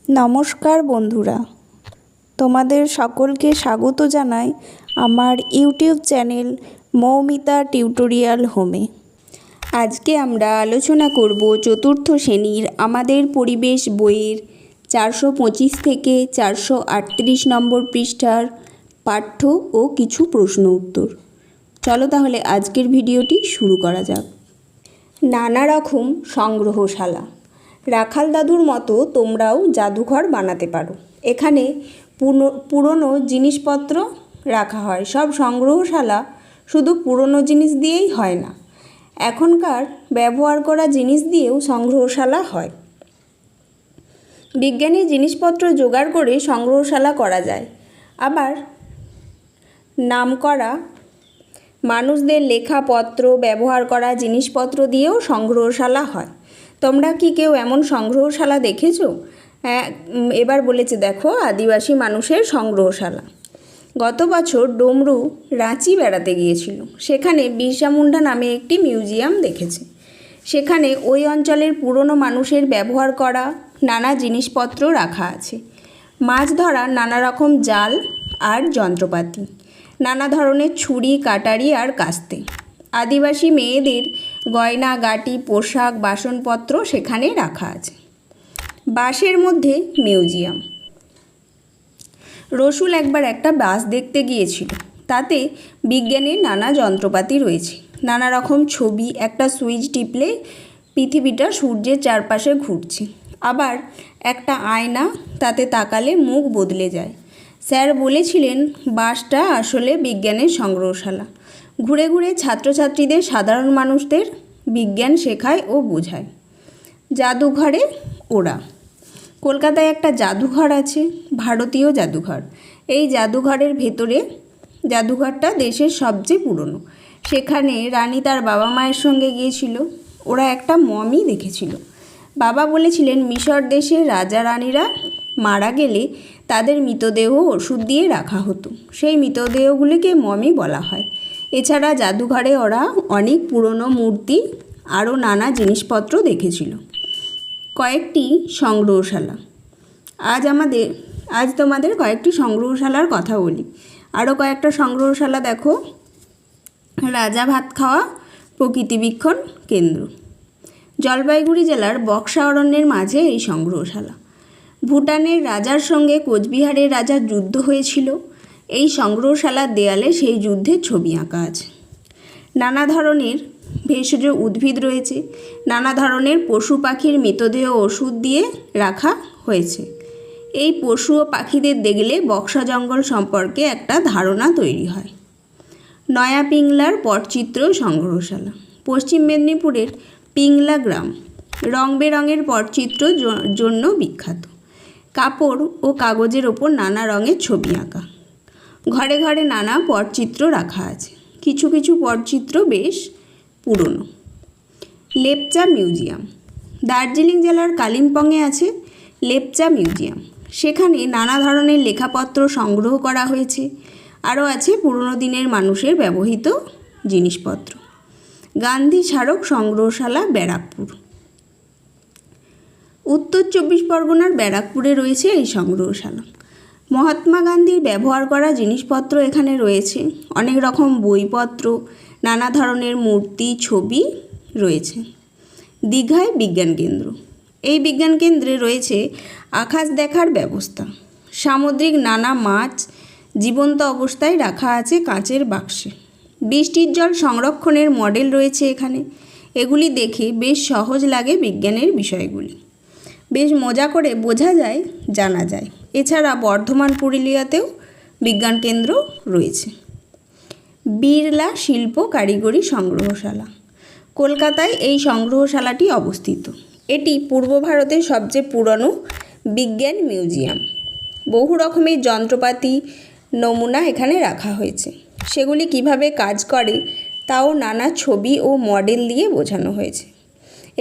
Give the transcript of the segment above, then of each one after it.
নমস্কার বন্ধুরা, তোমাদের সকলকে স্বাগত জানাই আমার ইউটিউব চ্যানেল মৌমিতা টিউটোরিয়াল হোমে। আজকে আমরা আলোচনা করব চতুর্থ শ্রেণীর আমাদের পরিবেশ বইয়ের 425 থেকে 438 নম্বর পৃষ্ঠার পাঠ্য ও কিছু প্রশ্ন উত্তর। চলো তাহলে আজকের ভিডিওটি শুরু করা যাক। নানা রকম সংগ্রহশালা। রাখাল দাদুর মতো তোমরাও জাদুঘর বানাতে পারো। এখানে পুরনো জিনিসপত্র রাখা হয়। সব সংগ্রহশালা শুধু পুরনো জিনিস দিয়েই হয় না, এখনকার ব্যবহার করা জিনিস দিয়েও সংগ্রহশালা হয়। বিজ্ঞানী জিনিসপত্র জোগাড় করে সংগ্রহশালা করা যায়। আবার নামকরা মানুষদের লেখাপত্র ব্যবহার করা জিনিসপত্র দিয়েও সংগ্রহশালা হয়। তোমরা কি কেউ এমন সংগ্রহশালা দেখেছো? এবার বলেছে দেখো, আদিবাসী মানুষের সংগ্রহশালা। গত বছর ডমরু রাঁচি বেড়াতে গিয়েছিল। সেখানে বিরসা মুন্ডা নামে একটি মিউজিয়াম দেখেছে। সেখানে ওই অঞ্চলের পুরনো মানুষের ব্যবহার করা নানা জিনিসপত্র রাখা আছে। মাছ ধরার নানা রকম জাল আর যন্ত্রপাতি, নানা ধরনের ছুরি, কাটারি আর কাস্তে। আদিবাসী মেয়েদের গয়না গাটি, পোশাক, বাসনপত্র সেখানে রাখা আছে। বাসের মধ্যে মিউজিয়াম। রসুল একবার একটা বাস দেখতে গিয়েছিল। তাতে বিজ্ঞানের নানা যন্ত্রপাতি রয়েছে, নানা রকম ছবি। একটা সুইচ টিপলে পৃথিবীটা সূর্যের চারপাশে ঘুরছে। আবার একটা আয়না, তাতে তাকালে মুখ বদলে যায়। স্যার বলেছিলেন বাসটা আসলে বিজ্ঞানের সংগ্রহশালা। ঘুরে ঘুরে ছাত্রছাত্রীদের, সাধারণ মানুষদের বিজ্ঞান শেখায় ও বোঝায়। জাদুঘরে ওরা। কলকাতায় একটা জাদুঘর আছে, ভারতীয় জাদুঘর। এই জাদুঘরের ভেতরে, জাদুঘরটা দেশের সবচেয়ে পুরনো। সেখানে রানী তার বাবা মায়ের সঙ্গে গিয়েছিল। ওরা একটা মমি দেখেছিল। বাবা বলেছিলেন মিশর দেশের রাজা রানীরা মারা গেলে তাদের মৃতদেহ ওষুধ দিয়ে রাখা হতো। সেই মৃতদেহগুলিকে মমি বলা হয়। এছাড়া জাদুঘরে ওরা অনেক পুরনো মূর্তি আরও নানা জিনিসপত্র দেখেছিল। কয়েকটি সংগ্রহশালা। আজ তোমাদের কয়েকটি সংগ্রহশালার কথা বলি। আরও কয়েকটা সংগ্রহশালা দেখো। রাজা ভাত খাওয়া প্রকৃতিবীক্ষণ কেন্দ্র। জলপাইগুড়ি জেলার বক্সা অরণ্যের মাঝে এই সংগ্রহশালা। ভুটানের রাজার সঙ্গে কোচবিহারের রাজার যুদ্ধ হয়েছিল। এই সংগ্রহশালার দেয়ালে সেই যুদ্ধের ছবি আঁকা আছে। নানা ধরনের ভেষজ উদ্ভিদ রয়েছে। নানা ধরনের পশু পাখির মৃতদেহ ওষুধ দিয়ে রাখা হয়েছে। এই পশু ও পাখিদের দেখলে বক্সা জঙ্গল সম্পর্কে একটা ধারণা তৈরি হয়। নয়া পিংলার পটচিত্র সংগ্রহশালা। পশ্চিম মেদিনীপুরের পিংলা গ্রাম রং বেরঙের পটচিত্র জন্য বিখ্যাত। কাপড় ও কাগজের ওপর নানা রঙের ছবি আঁকা। ঘরে ঘরে নানা পটচিত্র রাখা আছে। কিছু কিছু পটচিত্র বেশ পুরনো। লেপচা মিউজিয়াম। দার্জিলিং জেলার কালিম্পংয়ে আছে লেপচা মিউজিয়াম। সেখানে নানা ধরনের লেখাপত্র সংগ্রহ করা হয়েছে। আরও আছে পুরনো দিনের মানুষের ব্যবহৃত জিনিসপত্র। গান্ধী স্মারক সংগ্রহশালা, ব্যারাকপুর। উত্তর 24 পরগনার ব্যারাকপুরে রয়েছে এই সংগ্রহশালা। মহাত্মা গান্ধীর ব্যবহার করা জিনিসপত্র এখানে রয়েছে। অনেক রকম বইপত্র, নানা ধরনের মূর্তি, ছবি রয়েছে। দীঘায় বিজ্ঞান কেন্দ্র। এই বিজ্ঞান কেন্দ্রে রয়েছে আকাশ দেখার ব্যবস্থা। সামুদ্রিক নানা মাছ জীবন্ত অবস্থায় রাখা আছে কাঁচের বাক্সে। বৃষ্টির জল সংরক্ষণের মডেল রয়েছে এখানে। এগুলি দেখে বেশ সহজ লাগে বিজ্ঞানের বিষয়গুলি। বেশ মজা করে বোঝা যায়, জানা যায়। এছাড়া বর্ধমান, পুরুলিয়াতেও বিজ্ঞান কেন্দ্র রয়েছে। বিড়লা শিল্প কারিগরি সংগ্রহশালা। কলকাতায় এই সংগ্রহশালাটি অবস্থিত। এটি পূর্ব ভারতের সবচেয়ে পুরনো বিজ্ঞান মিউজিয়াম। বহু রকমের যন্ত্রপাতি, নমুনা এখানে রাখা হয়েছে। সেগুলি কিভাবে কাজ করে তাও নানা ছবি ও মডেল দিয়ে বোঝানো হয়েছে।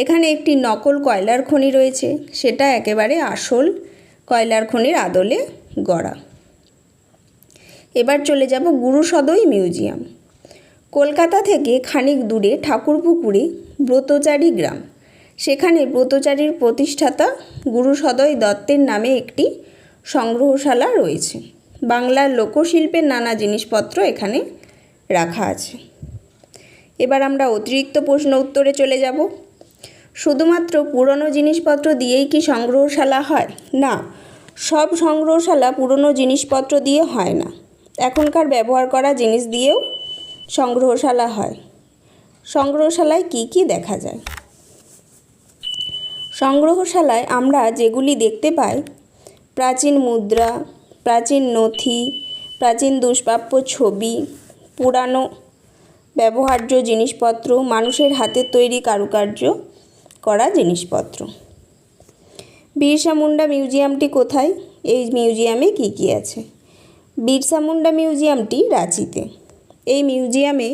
এখানে একটি নকল কয়লার খনি রয়েছে। সেটা একেবারে আসল কয়লার খনির আদলে গড়া। এবার চলে যাব গুরুসদয় মিউজিয়াম। কলকাতা থেকে খানিক দূরে ঠাকুরপুকুরে ব্রতচারী গ্রাম। সেখানে ব্রতচারীর প্রতিষ্ঠাতা গুরু সদয় দত্তের নামে একটি সংগ্রহশালা রয়েছে। বাংলার লোকশিল্পের নানা জিনিসপত্র এখানে রাখা আছে। এবার আমরা অতিরিক্ত প্রশ্ন উত্তরে চলে যাব। শুধুমাত্র পুরনো জিনিসপত্র দিয়েই কি সংগ্রহশালা হয়? না, সব সংগ্রহশালা পুরনো জিনিসপত্র দিয়ে হয় না। এখনকার ব্যবহার করা জিনিস দিয়েও সংগ্রহশালা হয়। সংগ্রহশালায় কি কি দেখা যায়? সংগ্রহশালায় আমরা যেগুলি দেখতে পাই, প্রাচীন মুদ্রা, প্রাচীন নথি, প্রাচীন দুষ্প্রাপ্য ছবি, পুরানো ব্যবহার্য জিনিসপত্র, মানুষের হাতের তৈরি কারুকার্য করা জিনিসপত্র। বিরসা মুন্ডা মিউজিয়ামটি কোথায়? এই মিউজিয়ামে কি কি আছে? বিরসা মুন্ডা মিউজিয়ামটি রাঁচিতে। এই মিউজিয়ামে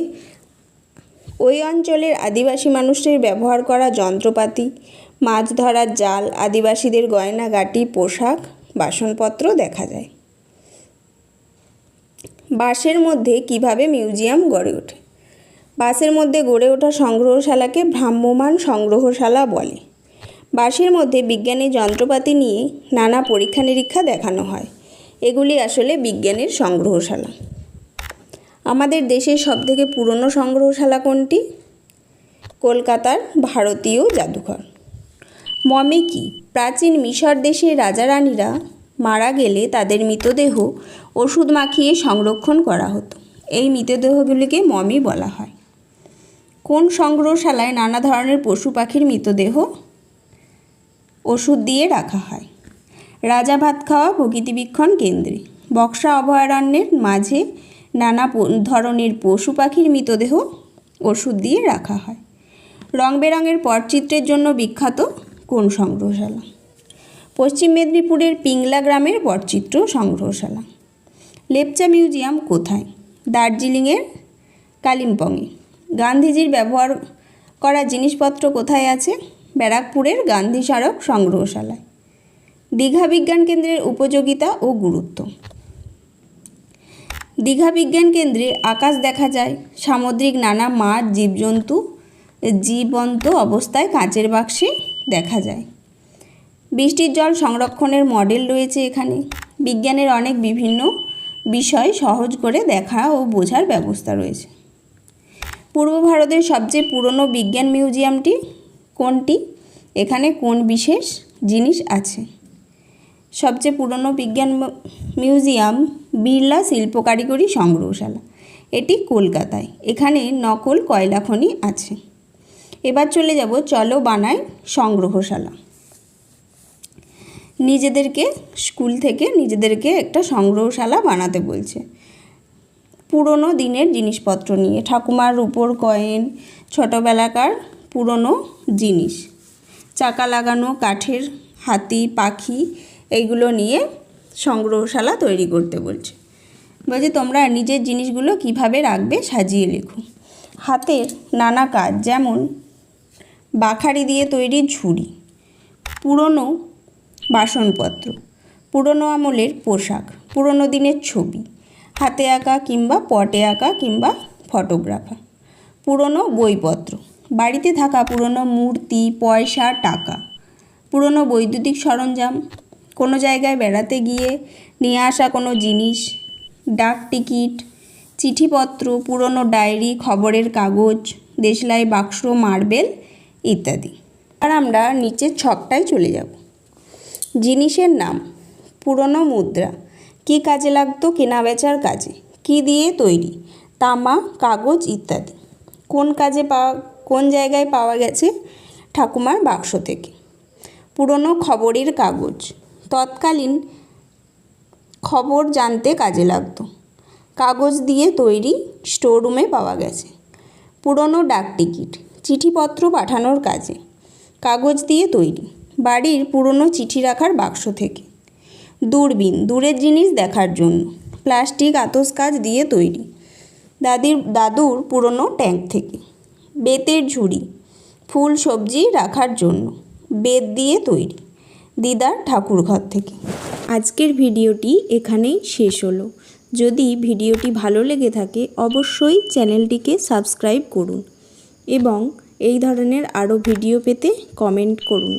ওই অঞ্চলের আদিবাসী মানুষের ব্যবহার করা যন্ত্রপাতি, মাছ ধরার জাল, আদিবাসীদের গয়নাগাটি, পোশাক, বাসনপত্র দেখা যায়। বাঁশের মধ্যে কিভাবে মিউজিয়াম গড়ে ওঠে? বাঁশের মধ্যে গড়ে ওঠা সংগ্রহশালাকে ভ্রাম্যমাণ সংগ্রহশালা বলে। বাঁশের মধ্যে বিজ্ঞানী যন্ত্রপাতি নিয়ে নানা পরীক্ষা নিরীক্ষা দেখানো হয়। এগুলি আসলে বিজ্ঞানের সংগ্রহশালা। আমাদের দেশের সবথেকে পুরনো সংগ্রহশালা কোনটি? কলকাতার ভারতীয় জাদুঘর। মমি কি? প্রাচীন মিশর দেশের রাজা রানীরা মারা গেলে তাদের মৃতদেহ ওষুধ মাখিয়ে সংরক্ষণ করা হতো। এই মৃতদেহগুলিকে মমি বলা হয়। কোন সংগ্রহশালায় নানা ধরনের পশু পাখির মৃতদেহ ওষুধ দিয়ে রাখা হয়? রাজা ভাতখাওয়া প্রকৃতিবীক্ষণ কেন্দ্রে। বক্সা অভয়ারণ্যের মাঝে নানা ধরনের পশু পাখির মৃতদেহ ওষুধ দিয়ে রাখা হয়। রং বেরঙের পটচিত্রের জন্য বিখ্যাত কোন সংগ্রহশালা? পশ্চিম মেদিনীপুরের পিংলা গ্রামের পটচিত্র সংগ্রহশালা। লেপচা মিউজিয়াম কোথায়? দার্জিলিংয়ের কালিম্পংয়ে। গান্ধীজির ব্যবহার করা জিনিসপত্র কোথায় আছে? ব্যারাকপুরের গান্ধী স্মারক সংগ্রহশালায়। দীঘা বিজ্ঞান কেন্দ্রের উপযোগিতা ও গুরুত্ব। দীঘা বিজ্ঞান কেন্দ্রে আকাশ দেখা যায়। সামুদ্রিক নানা মাছ, জীবজন্তু জীবন্ত অবস্থায় কাঁচের বাক্সে দেখা যায়। বৃষ্টির জল সংরক্ষণের মডেল রয়েছে এখানে। বিজ্ঞানের অনেক বিভিন্ন বিষয় সহজ করে দেখা ও বোঝার ব্যবস্থা রয়েছে। পূর্ব ভারতের সবচেয়ে পুরনো বিজ্ঞান মিউজিয়ামটি কোনটি? এখানে কোন বিশেষ জিনিস আছে? সবচেয়ে পুরনো বিজ্ঞান মিউজিয়াম বিড়লা শিল্প কারিগরি সংগ্রহশালা। এটি কলকাতায়। এখানে নকল কয়লা খনি আছে। এবার চলে যাব চলো বানাই সংগ্রহশালা। নিজেদেরকে স্কুল থেকে নিজেদেরকে একটা সংগ্রহশালা বানাতে বলছে। পুরনো দিনের জিনিসপত্র নিয়ে, ঠাকুমার রূপোর কয়েন, ছোটোবেলাকার পুরনো জিনিস, চাকা লাগানো কাঠের হাতি, পাখি, এইগুলো নিয়ে সংগ্রহশালা তৈরি করতে বলছে। বলছে তোমরা নিজের জিনিসগুলো কিভাবে রাখবে সাজিয়ে লেখো। হাতের নানা কাজ, যেমন বাখারি দিয়ে তৈরি ঝুড়ি, পুরনো বাসনপত্র, পুরনো আমলের পোশাক, পুরনো দিনের ছবি, হাতে আঁকা কিংবা পটে আঁকা কিংবা ফটোগ্রাফার, পুরনো বইপত্র, বাড়িতে থাকা পুরনো মূর্তি, পয়সা, টাকা, পুরনো বৈদ্যুতিক সরঞ্জাম, কোনো জায়গায় বেড়াতে গিয়ে নিয়ে আসা কোনো জিনিস, ডাক টিকিট, চিঠিপত্র, পুরনো ডায়েরি, খবরের কাগজ, দেশলাই বাক্স, মার্বেল ইত্যাদি। আর আমরা নিচের ছকটায় চলে যাব। জিনিসের নাম। পুরনো মুদ্রা, কী কাজে লাগতো? কেনাবেচার কাজে। কী দিয়ে তৈরি? তামা, কাগজ ইত্যাদি। কোন জায়গায় পাওয়া গেছে? ঠাকুমার বাক্স থেকে। পুরনো খবরের কাগজ, তৎকালীন খবর জানতে কাজে লাগতো। কাগজ দিয়ে তৈরি, স্টোররুমে পাওয়া গেছে। পুরনো ডাক টিকিট, চিঠিপত্র পাঠানোর কাজে। কাগজ দিয়ে তৈরি, বাড়ির পুরনো চিঠি রাখার বাক্স থেকে। দূরবীন, দূরের জিনিস দেখার জন্য। প্লাস্টিক আতস কাচ দিয়ে তৈরি, দাদুর পুরনো ট্যাঙ্ক থেকে। বেতের ঝুড়ি, ফুল সবজি রাখার জন্য। বেত দিয়ে তৈরি, দিদার ঠাকুরঘর থেকে। আজকের ভিডিওটি এখানেই শেষ হলো। যদি ভিডিওটি ভালো লেগে থাকে অবশ্যই চ্যানেলটিকে সাবস্ক্রাইব করুন এবং এই ধরনের আরও ভিডিও পেতে কমেন্ট করুন।